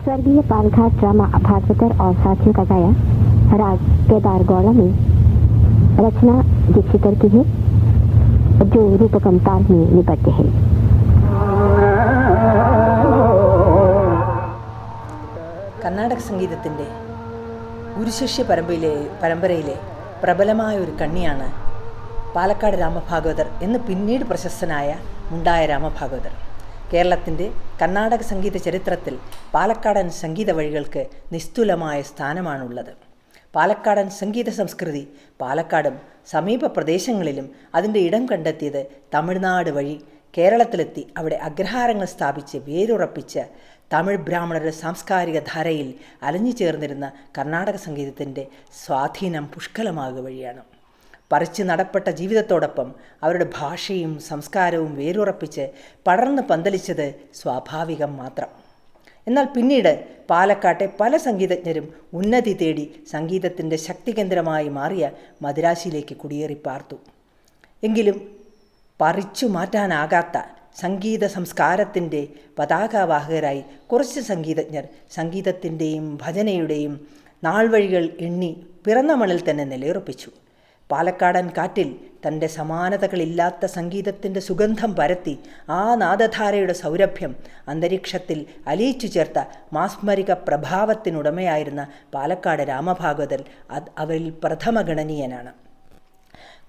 स्वर्गीय पालघाट ड्रामा भागवतर और साथियों का गाया राग केदार गौड़ा में रचना दीक्षितर की है जो रूपकम ताल में निबद्ध है। കർണാടക സംഗീതത്തിൻ്റെ ഗുരുശിഷ്യ പരമ്പരയിലെ പ്രബലമായ ഒരു കണ്ണിയാണ് പാലക്കാട് രാമഭാഗവതർ എന്ന് പിന്നീട് പ്രശസ്തനായ മുണ്ടായ രാമഭാഗവതർ. കേരളത്തിൻ്റെ കർണാടക സംഗീത ചരിത്രത്തിൽ പാലക്കാടൻ സംഗീത വഴികൾക്ക് നിസ്തുലമായ സ്ഥാനമാണുള്ളത്. പാലക്കാടൻ സംഗീത സംസ്കൃതി പാലക്കാടും സമീപ പ്രദേശങ്ങളിലും അതിൻ്റെ ഇടം കണ്ടെത്തിയത് തമിഴ്നാട് വഴി കേരളത്തിലെത്തി അവിടെ അഗ്രഹാരങ്ങൾ സ്ഥാപിച്ച് വേരുറപ്പിച്ച തമിഴ് ബ്രാഹ്മണരുടെ സാംസ്കാരിക ധാരയിൽ അലിഞ്ഞു ചേർന്നിരുന്ന കർണാടക സംഗീതത്തിൻ്റെ സ്വാധീനം പുഷ്കലമാകുക വഴിയാണ്. പറിച്ചു നടപ്പെട്ട ജീവിതത്തോടൊപ്പം അവരുടെ ഭാഷയും സംസ്കാരവും വേരുറപ്പിച്ച് പടർന്ന് പന്തലിച്ചത് സ്വാഭാവികം മാത്രം. എന്നാൽ പിന്നീട് പാലക്കാട്ടെ പല സംഗീതജ്ഞരും ഉന്നതി തേടി സംഗീതത്തിൻ്റെ ശക്തികേന്ദ്രമായി മാറിയ മദിരാശിയിലേക്ക് കുടിയേറി പാർത്തു. എങ്കിലും പറിച്ചു മാറ്റാനാകാത്ത സംഗീത സംസ്കാരത്തിൻ്റെ പതാകവാഹകരായി കുറച്ച് സംഗീതജ്ഞർ സംഗീതത്തിൻ്റെയും ഭജനയുടെയും നാൾവഴികൾ എണ്ണി പിറന്ന മണ്ണിൽ തന്നെ നിലയുറപ്പിച്ചു. പാലക്കാടൻ കാറ്റിൽ തൻ്റെ സമാനതകളില്ലാത്ത സംഗീതത്തിൻ്റെ സുഗന്ധം പരത്തി ആ നാദധാരയുടെ സൗരഭ്യം അന്തരീക്ഷത്തിൽ അലിയിച്ചു ചേർത്ത മാസ്മരിക പ്രഭാവത്തിനുടമയായിരുന്ന പാലക്കാട് രാമഭാഗവതർ അവരിൽ പ്രഥമഗണനീയനാണ്.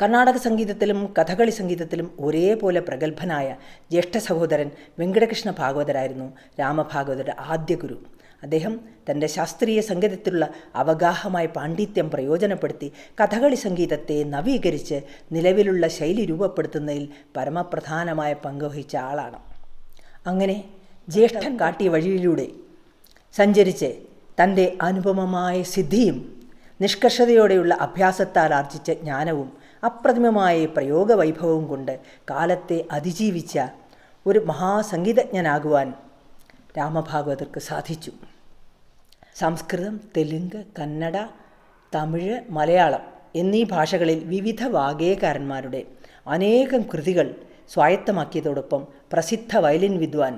കർണാടക സംഗീതത്തിലും കഥകളി സംഗീതത്തിലും ഒരേപോലെ പ്രഗത്ഭനായ ജ്യേഷ്ഠ സഹോദരൻ വെങ്കടകൃഷ്ണ ഭാഗവതരായിരുന്നു രാമഭാഗവതരുടെ ആദ്യ ഗുരു. അദ്ദേഹം തൻ്റെ ശാസ്ത്രീയ സംഗീതത്തിലുള്ള അവഗാഹമായ പാണ്ഡിത്യം പ്രയോജനപ്പെടുത്തി കഥകളി സംഗീതത്തെ നവീകരിച്ച് നിലവിലുള്ള ശൈലി രൂപപ്പെടുത്തുന്നതിൽ പരമപ്രധാനമായ പങ്കുവഹിച്ച ആളാണ്. അങ്ങനെ ജ്യേഷ്ഠൻ കാട്ടിയ വഴിയിലൂടെ സഞ്ചരിച്ച് തൻ്റെ അനുപമമായ സിദ്ധിയും നിഷ്കർഷതയോടെയുള്ള അഭ്യാസത്താൽ ആർജിച്ച ജ്ഞാനവും അപ്രതിമമായ പ്രയോഗവൈഭവവും കൊണ്ട് കാലത്തെ അതിജീവിച്ച ഒരു മഹാസംഗീതജ്ഞനാകുവാൻ രാമഭാഗവതർക്ക് സാധിച്ചു. സംസ്കൃതം, തെലുങ്ക്, കന്നഡ, തമിഴ്, മലയാളം എന്നീ ഭാഷകളിൽ വിവിധ വാഗ്ഗേയകാരന്മാരുടെ അനേകം കൃതികൾ സ്വായത്തമാക്കിയതോടൊപ്പം പ്രസിദ്ധ വയലിൻ വിദ്വാൻ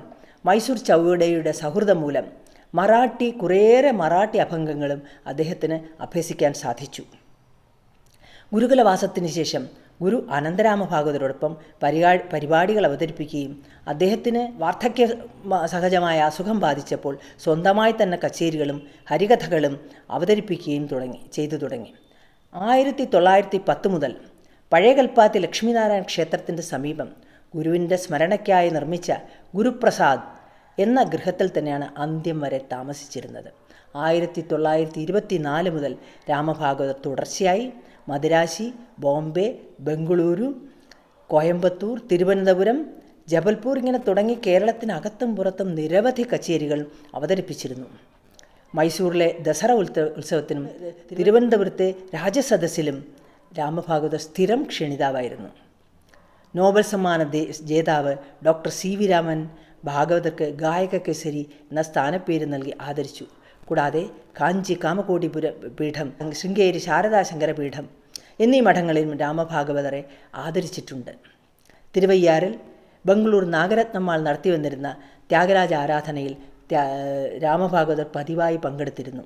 മൈസൂർ ചൗഡയുടെ സൗഹൃദം മൂലം കുറേയേറെ മറാഠി അഭംഗങ്ങളും അദ്ദേഹത്തിന് അഭ്യസിക്കാൻ സാധിച്ചു. ഗുരുകുലവാസത്തിന് ശേഷം ഗുരു അനന്തരാമഭാഗവതരോടൊപ്പം പരിപാടികൾ അവതരിപ്പിക്കുകയും അദ്ദേഹത്തിന് വാർദ്ധക്യ സഹജമായ അസുഖം ബാധിച്ചപ്പോൾ സ്വന്തമായി തന്നെ കച്ചേരികളും ഹരികഥകളും അവതരിപ്പിക്കുകയും ചെയ്തു തുടങ്ങി. 1910 മുതൽ പഴയ കൽപ്പാത്തി ലക്ഷ്മീനാരായണ ക്ഷേത്രത്തിൻ്റെ സമീപം ഗുരുവിൻ്റെ സ്മരണയ്ക്കായി നിർമ്മിച്ച ഗുരുപ്രസാദ് എന്ന ഗൃഹത്തിൽ തന്നെയാണ് അന്ത്യം വരെ താമസിച്ചിരുന്നത്. 1924 മുതൽ രാമഭാഗവതർ തുടർച്ചയായി മദിരാശി, ബോംബെ, ബംഗളൂരു, കോയമ്പത്തൂർ, തിരുവനന്തപുരം, ജബൽപൂർ ഇങ്ങനെ തുടങ്ങി കേരളത്തിനകത്തും പുറത്തും നിരവധി കച്ചേരികൾ അവതരിപ്പിച്ചിരുന്നു. മൈസൂരിലെ ദസറ ഉത്സവത്തിനും തിരുവനന്തപുരത്തെ രാജസദസ്സിലും രാമഭാഗവതർ സ്ഥിരം ക്ഷണിതാവായിരുന്നു. നോബൽ സമ്മാന ജേതാവ് ഡോക്ടർ CV രാമൻ ഭാഗവതർക്ക് ഗായക കേസരി എന്ന സ്ഥാനപ്പേര് നൽകി ആദരിച്ചു. കൂടാതെ കാഞ്ചി കാമകോടിപുര പീഠം, ശൃംഗേരി ശാരദാശങ്കര പീഠം എന്നീ മഠങ്ങളിലും രാമഭാഗവതരെ ആദരിച്ചിട്ടുണ്ട്. തിരുവയ്യാറിൽ ബംഗളൂർ നാഗരത്നമ്മാൾ നടത്തി വന്നിരുന്ന ത്യാഗരാജ ആരാധനയിൽ രാമഭാഗവതർ പതിവായി പങ്കെടുത്തിരുന്നു.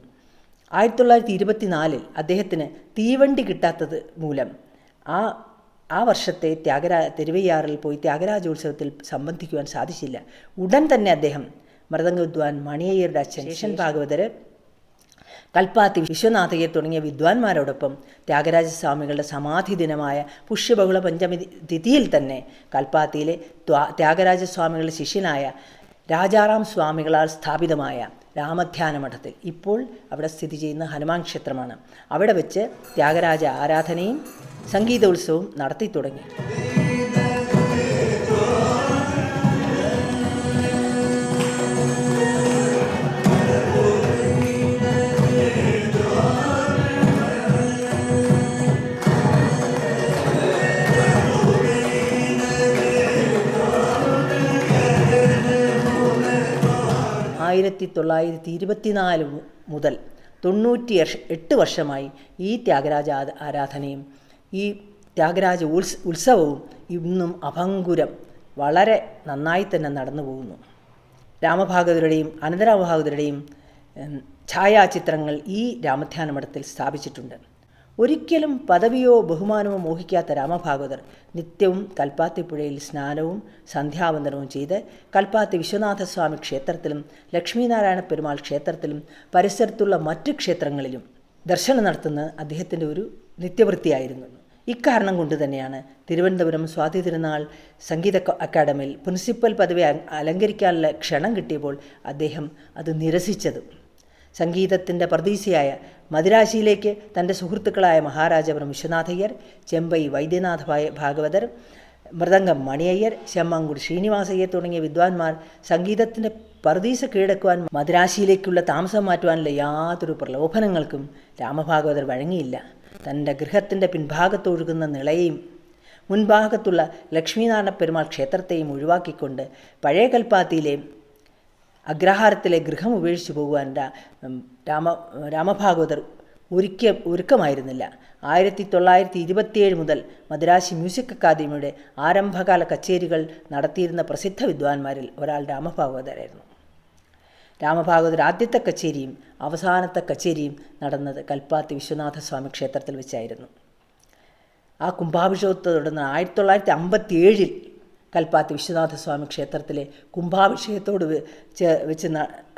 1924 അദ്ദേഹത്തിന് തീവണ്ടി കിട്ടാത്തത് മൂലം ആ വർഷത്തെ തിരുവയ്യാറിൽ പോയി ത്യാഗരാജോത്സവത്തിൽ സംബന്ധിക്കുവാൻ സാധിച്ചില്ല. ഉടൻ തന്നെ അദ്ദേഹം മൃദംഗ വിദ്വാൻ മണിയയ്യരുടെ അച്ഛൻ ശേഷൻ ഭാഗവതർ, കൽപ്പാത്തി വിശ്വനാഥയ്യർ തുടങ്ങിയ വിദ്വാൻമാരോടൊപ്പം ത്യാഗരാജസ്വാമികളുടെ സമാധി ദിനമായ പുഷ്യബഹുള പഞ്ചമി തിഥിയിൽ തന്നെ കൽപ്പാത്തിയിലെ ത്യാഗരാജസ്വാമികളുടെ ശിഷ്യനായ രാജാറാം സ്വാമികളാൽ സ്ഥാപിതമായ രാമധ്യാന മഠത്തിൽ, ഇപ്പോൾ അവിടെ സ്ഥിതി ചെയ്യുന്ന ഹനുമാൻ ക്ഷേത്രമാണ്, അവിടെ വെച്ച് ത്യാഗരാജ ആരാധനയും സംഗീതോത്സവവും നടത്തി തുടങ്ങി. ആയിരത്തി 1924 മുതൽ 98 വർഷമായി ഈ ത്യാഗരാജ ആരാധനയും ഈ ത്യാഗരാജ ഉത്സവവും ഇന്നും അഭംഗുരം വളരെ നന്നായി തന്നെ നടന്നു പോകുന്നു. രാമഭാഗവതരുടെയും അനന്തരാമഭാഗവതരുടെയും ഛായാചിത്രങ്ങൾ ഈ രാമധ്യാന മഠത്തിൽ സ്ഥാപിച്ചിട്ടുണ്ട്. ഒരിക്കലും പദവിയോ ബഹുമാനമോ മോഹിക്കാത്ത രാമഭാഗവതർ നിത്യവും കൽപ്പാത്തിപ്പുഴയിൽ സ്നാനവും സന്ധ്യാവന്ദനവും ചെയ്ത് കൽപ്പാത്തി വിശ്വനാഥസ്വാമി ക്ഷേത്രത്തിലും ലക്ഷ്മീനാരായണ പെരുമാൾ ക്ഷേത്രത്തിലും പരിസരത്തുള്ള മറ്റ് ക്ഷേത്രങ്ങളിലും ദർശനം നടത്തുന്നത് അദ്ദേഹത്തിൻ്റെ ഒരു നിത്യവൃത്തിയായിരുന്നു. ഇക്കാരണം കൊണ്ട് തന്നെയാണ് തിരുവനന്തപുരം സ്വാതി തിരുനാൾ സംഗീത അക്കാദമിയിൽ പ്രിൻസിപ്പൽ പദവി അലങ്കരിക്കാനുള്ള ക്ഷണം കിട്ടിയപ്പോൾ അദ്ദേഹം അത് നിരസിച്ചത്. സംഗീതത്തിൻ്റെ പ്രതീസയായ മദിരാശിയിലേക്ക് തൻ്റെ സുഹൃത്തുക്കളായ മഹാരാജപുരം വിശ്വനാഥയ്യർ, ചെമ്പൈ വൈദ്യനാഥ ഭാഗവതർ, മൃദംഗം മണിയയ്യർ, ചെമ്മങ്കുടി ശ്രീനിവാസയ്യർ തുടങ്ങിയ വിദ്വാൻമാർ സംഗീതത്തിൻ്റെ പർദീസ കീഴടക്കുവാൻ മദിരാശിയിലേക്കുള്ള താമസം മാറ്റുവാനുള്ള യാതൊരു പ്രലോഭനങ്ങൾക്കും രാമഭാഗവതർ വഴങ്ങിയില്ല. തൻ്റെ ഗൃഹത്തിൻ്റെ പിൻഭാഗത്തൊഴുകുന്ന നിളയെയും മുൻഭാഗത്തുള്ള ലക്ഷ്മീനാരായണ പെരുമാൾ ക്ഷേത്രത്തെയും ഒഴിവാക്കിക്കൊണ്ട് പഴയ കൽപ്പാത്തിയിലെ അഗ്രഹാരത്തിലെ ഗൃഹം ഉപേക്ഷിച്ചു പോകുവാൻ രാമഭാഗവതർ ഒരുക്കമായിരുന്നില്ല. 1927 മുതൽ മദ്രാശി മ്യൂസിക് അക്കാദമിയുടെ ആരംഭകാല കച്ചേരികൾ നടത്തിയിരുന്ന പ്രസിദ്ധ വിദ്വാൻമാരിൽ ഒരാൾ രാമഭാഗവതരായിരുന്നു. രാമഭാഗവതർ ആദ്യത്തെ കച്ചേരിയും അവസാനത്തെ കച്ചേരിയും നടന്നത് കൽപ്പാത്തി വിശ്വനാഥസ്വാമി ക്ഷേത്രത്തിൽ വെച്ചായിരുന്നു. ആ കുംഭാഭിഷേകത്തെ തുടർന്ന് 1957 കൽപ്പാത്തി വിശ്വനാഥസ്വാമി ക്ഷേത്രത്തിലെ കുംഭാഭിഷേകത്തോട്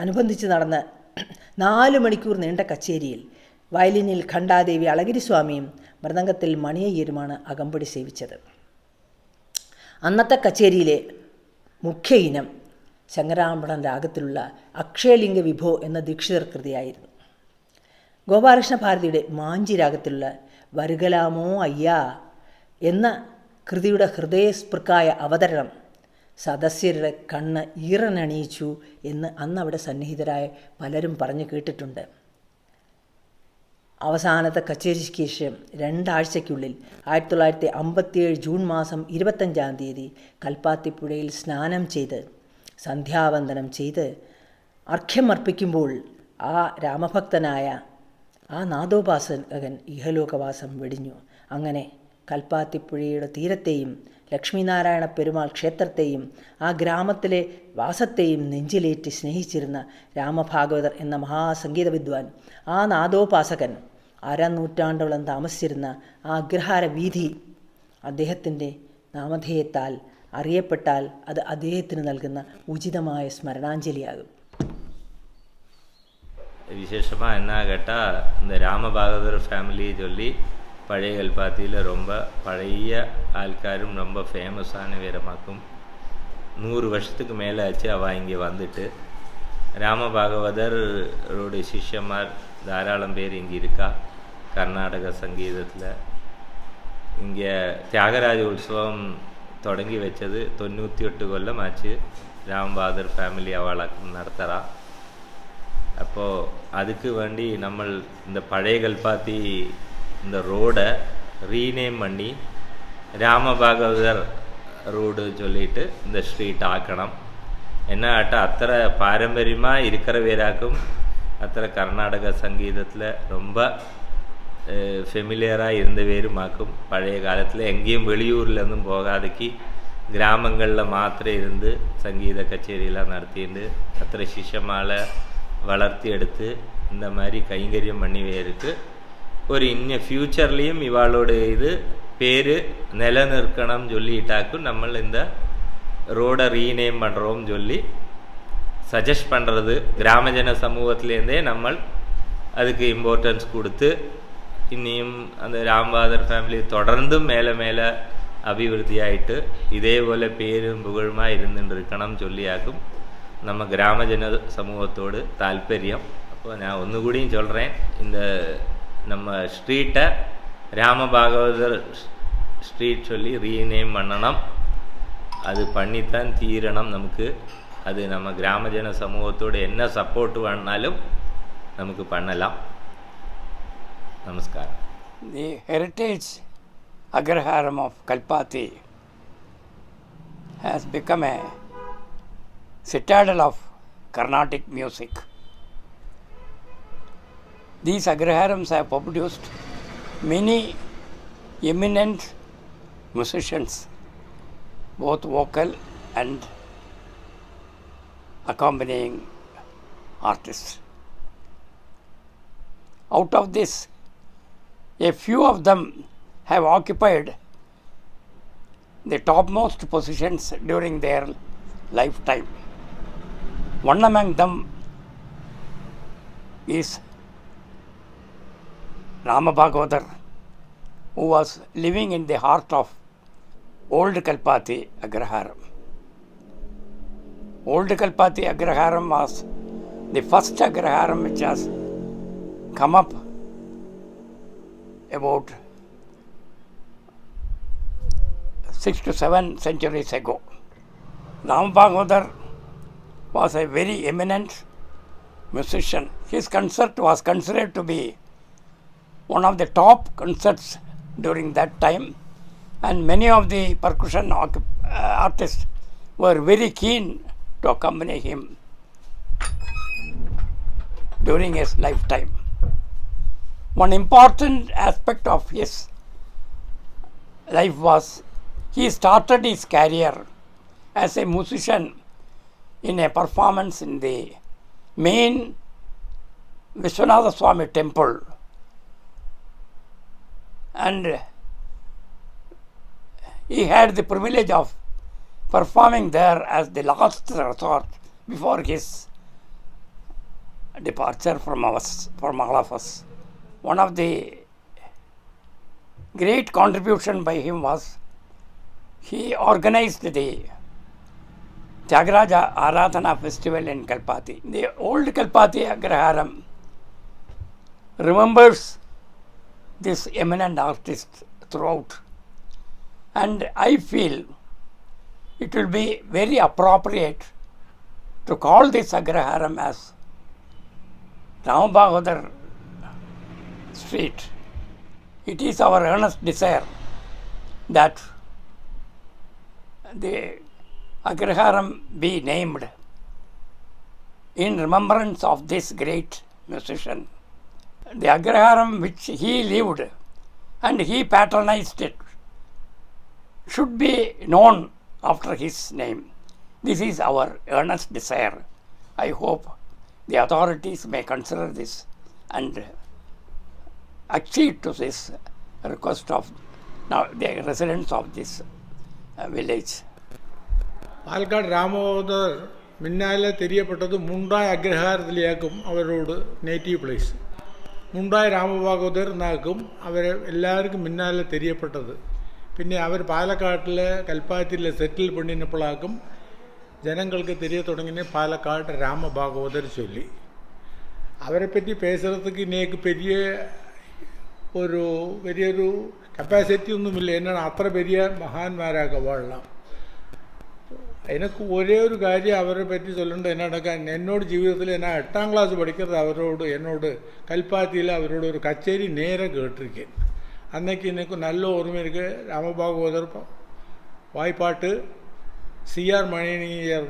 അനുബന്ധിച്ച് നടന്ന 4 മണിക്കൂർ നീണ്ട കച്ചേരിയിൽ വയലിനിൽ ഖണ്ഡാദേവി അളഗിരിസ്വാമിയും മൃദംഗത്തിൽ മണിയയ്യരുമാണ് അകമ്പടി സേവിച്ചത്. അന്നത്തെ കച്ചേരിയിലെ മുഖ്യ ഇനം ശങ്കരാഭരണം രാഗത്തിലുള്ള അക്ഷയലിംഗ വിഭോ എന്ന ദീക്ഷിതർ കൃതിയായിരുന്നു. ഗോപാലകൃഷ്ണ ഭാരതിയുടെ മാഞ്ചി രാഗത്തിലുള്ള വരുകലാമോ അയ്യാ എന്ന കൃതിയുടെ ഹൃദയസ്പൃക്കായ അവതരണം സദസ്യരുടെ കണ്ണ് ഈറനണിയിച്ചു എന്ന് അന്നവിടെ സന്നിഹിതരായ പലരും പറഞ്ഞു കേട്ടിട്ടുണ്ട്. അവസാനത്തെ കച്ചേരിക്ക് ശേഷം 2 ആഴ്ചയ്ക്കുള്ളിൽ 1957 ജൂൺ മാസം 25-ാം തീയതി കൽപ്പാത്തിപ്പുഴയിൽ സ്നാനം ചെയ്ത് സന്ധ്യാവന്ദനം ചെയ്ത് അർഘ്യമർപ്പിക്കുമ്പോൾ ആ രാമഭക്തനായ ആ നാദോപാസകൻ ഇഹലോകവാസം വെടിഞ്ഞു. അങ്ങനെ കൽപ്പാത്തിപ്പുഴയുടെ തീരത്തെയും ലക്ഷ്മീനാരായണ പെരുമാൾ ക്ഷേത്രത്തെയും ആ ഗ്രാമത്തിലെ വാസത്തെയും നെഞ്ചിലേറ്റി സ്നേഹിച്ചിരുന്ന രാമഭാഗവതർ എന്ന മഹാസംഗീത വിദ്വാൻ, ആ നാദോപാസകൻ 1/2 നൂറ്റാണ്ടോളം താമസിച്ചിരുന്ന ആ അഗ്രഹാര വീഥി അദ്ദേഹത്തിൻ്റെ നാമധേയത്താൽ അറിയപ്പെട്ടാൽ അത് അദ്ദേഹത്തിന് നൽകുന്ന ഉചിതമായ സ്മരണാഞ്ജലിയാകും. விசேஷமாக என்ன கேட்டால், இந்த ராமபாகவதர் ஃபேமிலி சொல்லி பழைய கல்பாத்தியில் ரொம்ப பழைய ஆள்காரும் ரொம்ப ஃபேமஸான வீரமாக்கும் 100 வருஷத்துக்கு மேலே ஆச்சு அவள் இங்கே வந்துட்டு. ராமபாகவதரோட சிஷ்யமார் தாராளம் பேர் இங்கே இருக்கா. கர்நாடக சங்கீதத்தில் இங்கே தியாகராஜ உற்சவம் தொடங்கி வச்சது 98 கொல்லம் ஆச்சு. ராமபாகவதர் ஃபேமிலி அவளுக்கு நடத்துகிறா. அப்போது அதுக்கு வேண்டி நம்ம இந்த பழைய கல்பாத்தி இந்த ரோடை ரீநேம் பண்ணி ராமபாகவதர் ரோடு சொல்லிட்டு இந்த ஸ்ட்ரீட் ஆக்கணும். என்ன ஆட்டால் அத்தனை பாரம்பரியமாக இருக்கிற பேராக்கும் அத்தனை கர்நாடக சங்கீதத்தில் ரொம்ப ஃபெமிலியராக இருந்த பேருமாக்கும். பழைய காலத்தில் எங்கேயும் வெளியூர்லேருந்தும் போகாதக்கு கிராமங்களில் மாத்திரம் இருந்து சங்கீத கச்சேரியெல்லாம் நடத்திட்டு அத்தனை சிஷ்யமால வளர்த்தி எடுத்து இந்த மாதிரி கைங்கரியம் பண்ணி வேருக்கு ஒரு இன்னும் ஃப்யூச்சர்லேயும் இவாளோட இது பேர் நிலநிற்கணும் சொல்லிட்டாக்கும் நம்ம இந்த ரோடை ரீநேம் பண்ணுறோம் சொல்லி சஜஸ்ட் பண்ணுறது. கிராமஜன சமூகத்திலேருந்தே நம்ம அதுக்கு இம்பார்ட்டன்ஸ் கொடுத்து இன்னியும் அந்த ராமபாகவதர் ஃபேமிலி தொடர்ந்தும் மேலே மேலே அபிவிருத்தியாயிட்டு இதே போல் பேரும் புகழுமாக இருந்துட்டு இருக்கணும் சொல்லியாக்கும் நம்ம கிராமஜன சமூகத்தோடு தாற்பயம். அப்போ நான் ஒன்றுகூடியும் சொல்கிறேன், இந்த நம்ம ஸ்ட்ரீட்டை ராமபாகவதர் ஸ்ட்ரீட் சொல்லி ரீநேம் பண்ணணும். அது பண்ணித்தான் தீரணும். நமக்கு அது நம்ம கிராமஜன சமூகத்தோடு என்ன சப்போர்ட் வேணாலும் நமக்கு பண்ணலாம். நமஸ்காரம். The heritage Agraharam of Kalpati has become a citadel of Carnatic music. These Agraharams have produced many eminent musicians, both vocal and accompanying artists. Out of this, a few of them have occupied the topmost positions during their lifetime. One among them is Rama Bhagavatar, who was living in the heart of Old Kalpati Agraharam. Old Kalpati Agraharam was the first Agraharam which has come up about 6 to 7 centuries ago. Rama Bhagavatar was a very eminent musician. His concert was considered to be one of the top concerts during that time, and many of the percussion artists were very keen to accompany him during his lifetime. One important aspect of his life was he started his career as a musician in a performance in the main Vishwanatha Swami temple, and he had the privilege of performing there as the last resort before his departure from all of us. One of the great contribution by him was he organized the Tyagaraja Aradhana festival in Kalpati. The old Kalpati Agraharam remembers this eminent artist throughout, and I feel it will be very appropriate to call this Agraharam as Rama Bhagavatar Street. It is our earnest desire that the Agraharam be named in remembrance of this great musician. The Agraharam which he lived and he patronized it should be known after his name. This is our earnest desire. I hope the authorities may consider this and accede to this request of now the residents of this village. Palakkad രാമബോധർ പിന്നാലെ തിരിയപ്പെട്ടത് മുണ്ടായ അഗ്രഹാരത്തിലേക്കും അവരോട് native place മുണ്ടായ രാമഭാഗവതർ എന്നാക്കും അവരെ എല്ലാവർക്കും പിന്നാലെ തിരിയപ്പെട്ടത്. പിന്നെ അവർ പാലക്കാട്ടിലെ കൽപ്പാത്തിയിലെ സെറ്റിൽ പണിഞ്ഞപ്പോഴാക്കും ജനങ്ങൾക്ക് തിരിയ തുടങ്ങിയ പാലക്കാട് രാമഭാഗവതർ ചൊല്ലി. അവരെപ്പറ്റി പേசுறதுக்கு இன்னைக்கு വലിയൊരു കപ്പാസിറ്റി ഒന്നുമില്ല. എന്നാണ് അത്ര വലിയ മഹാന്മാരാക വാഴலாம். എനിക്ക് ഒരേ ഒരു കാര്യം അവരെ പറ്റി ചൊല്ലേണ്ടത് എന്നാടക്കാൻ എന്നോട് ജീവിതത്തിൽ ഞാൻ 8ാം ക്ലാസ് പഠിക്കുന്നത് എന്നോട് കൽപ്പാത്തിയിൽ അവരോട് ഒരു കച്ചേരി നേരെ കേട്ടിരിക്കேன். അന്നേക്ക് എനിക്ക് നല്ല ഓർമ്മയിருக்கு. രാമഭാഗവതർ വായ്പാട്ട്, CR മണിയർ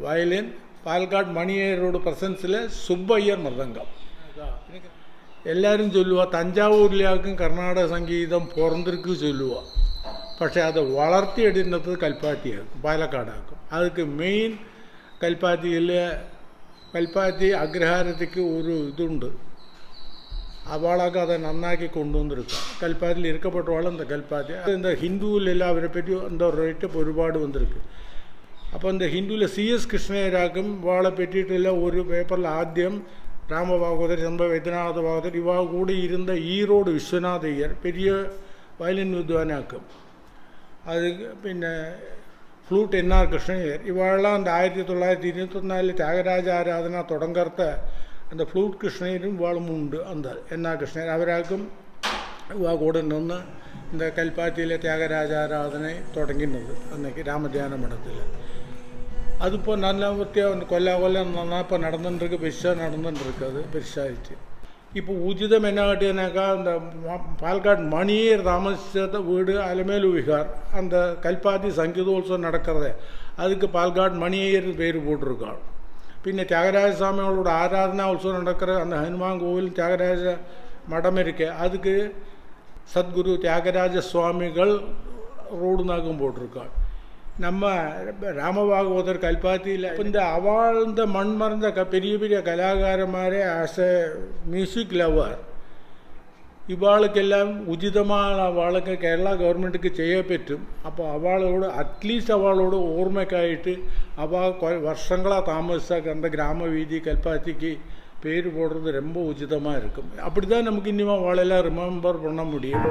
വയലിൻ, പാലക്കാട് മണിയരോട് പ്രസൻസിൽ സുബ്ബയ്യർ മൃദംഗം. എല്ലാവരും ചൊല്ലുക തഞ്ചാവൂരിലേക്കും കർണാടക സംഗീതം പുറന്തിരിക്ക് ചൊല്ലുക. പക്ഷേ അത് വളർത്തിയെടുക്കുന്നത് കൽപ്പാത്തിയാക്കും, പാലക്കാടാക്കും. அதுக்கு மெயின் കൽപ്പാത്തി അഗ്രഹാരത്തേക്ക് ഒരു ഇതുണ്ട്. അവളൊക്കെ அதை നന്നാക്കി കൊണ്ടുവന്നിരിക്കാം. കൽപ്പാത്തിയിൽ ഇരിക്കപ്പെട്ടവാൾ இந்த കൽപ്പാത്തി இந்த ഹിന്ദുവിലെല്ലാം അവരെ പറ്റി എന്താ റേറ്റ് ഒരുപാട് വന്നിருக்கு. അപ്പോൾ இந்த ഹിന്ദുവിലെ CS கிருஷ்ணயராக்கும் வாழை பற்றிட்டுள்ள ஒரு பேப்பரில் ஆദ്യം ராமபாகவதர், சம்ப வைத்தியநாத பாகவதர் இவா கூடி இருந்த ஈரோடு விஸ்வநாதையர் பெரிய வயலின் வித்வானாக்கும். அது பின்ன ஃப்ளூட் NR கிருஷ்ணயர் இவாளெல்லாம் அந்த 1924 தியாகராஜ ஆராதனா தொடங்கறத அந்த ஃப்ளூட் கிருஷ்ணயரும் இவாளும் உண்டு. அந்த NR கிருஷ்ணயர் அவരാക്കും ഇവാ കൂടെ നിന്ന് இந்த കൽപ്പാത്തിയിലെ தியாகராஜ ஆராதனை தொடங்கினது அன்னைக்கு ராமதியான மடத்தில். അതിപ്പോൾ നല്ല വൃത്തിയാവുന്നു. കൊല്ലം നന്നാ ഇപ്പോൾ നടന്നിട്ടുருக்கு, பெருசாக நடந்துட்டுருக்கு. அது பெருசாகிடுச்சு. இப்போ உச்சிதம் என்ன காட்டினாக்கா அந்த பாலக்காடு மணியர் தாமசித்த வீடு அலமேலு விகார் அந்த கல்பாத்தி சங்கீதோத்சவம் நடக்கிறது. அதுக்கு பாலக்காடு மணியர் பேர் போட்டிருக்காள். പിന്നെ தியாகராஜ சுவாமிகளோட ஆராதனா உற்சவம் நடக்கிற அந்த ஹனுமான் கோவில் தியாகராஜ மடம் இருக்கு. அதுக்கு சத்குரு தியாகராஜ சுவாமிகள் ரோடுனாக்கும் போட்டிருக்காள். நம்ம ராமபாகவதர் கல்பாத்தியில் இந்த அவாழ்ந்த மண்மறந்த பெரிய பெரிய கலாகாரமாரே ஆஸ் எ மியூசிக் லவர் ഇവാൾക്കെല്ലാം ഉചിതമായ അവൾക്ക് കേരള ഗവൺമെൻറ്റിക്ക് ചെയ്യാൻ പറ്റും. അപ്പോൾ അവളോട് അറ്റ്ലീസ്റ്റ് അവളോട് ഓർമ്മയ്ക്കായിട്ട് വർഷങ്ങളാக താമസിച്ചാൽ அந்த கிராம வீதி கல்பாத்திக்கு பேர் போடுறது ரொம்ப உச்சிதமாக இருக்கும். அப்படி தான் நமக்கு இனிமே அவளெல்லாம் ரிமெம்பர் பண்ண முடியும்.